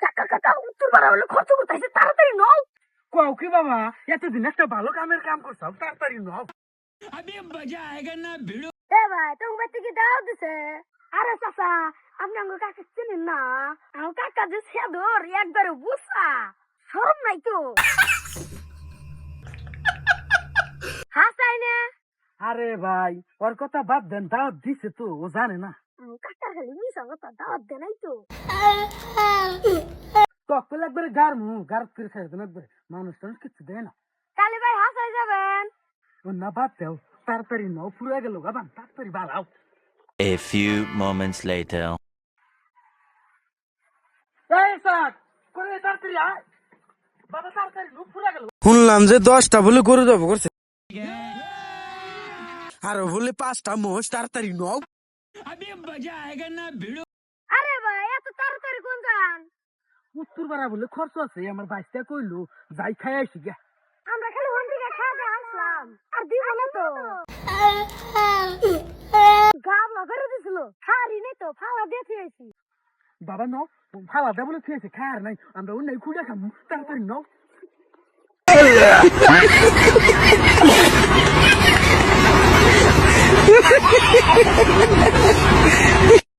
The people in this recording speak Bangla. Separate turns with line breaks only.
কাকা কাকা উত্তর পাড়া হলে খরচ করতেছে, তাড়াতাড়ি নাও।
কও কি বাবা, এতদিন একটা ভালো কামের কাম করছাও, তাড়াতাড়ি নাও।
এ ভাই তোমার বাড়িতে কি দাও দিছে? আরে চাচা, আপনি আমার কাকা চিনেন না? আমার কাকা যে সেদর একবারে বুসা, শরম নাই তো? হাসাই না?
আরে ভাই, ওর কথা বাদ দেন, দাওয়াত দিছে তো, ও জানে না।
আমার কাকা খালি মিশা কথা, দাওয়াত দেয় নাই তো।
তখন একবারে গার করে ছেড়ে দেন একবারে, মানুষ টানুষ কিছু দেয় না।
কালি ভাই হাসাই যাবেন?
ও না বাদ দেও, তাড়াতাড়ি নাও, পুরো গেল গাবান, তাড়াতাড়ি বাড়াও।
A few moments later.
এই স্যার, করে তাড়াতাড়ি আয়। বাবা তাড়াতাড়ি নাও, পুরো গেল।
শুনলাম যে 10টা বলে গরু জব করছে, আর বলে 5টা মোষ, তাড়াতাড়ি নাও।
আরে ভাই এত তাড়াতাড়ি কোন যান?
উত্তর পাড়া বলে খরচ আছে, আমার বাইশটা কইলো যাই খাই আসি গা।
আমরা খালি ওখান থেকে খাওয়া আসলাম, আর দিব না তো। গাবলা করে দিছিল, খারি নেই তো, ফালা দিয়ে থুয়েছি।
বাবা নাও, ফালা দা বলে খেয়েছে, খায়ার নাই, আমরা অন্য খুঁজে খাবো, তাড়াতাড়ি নাও।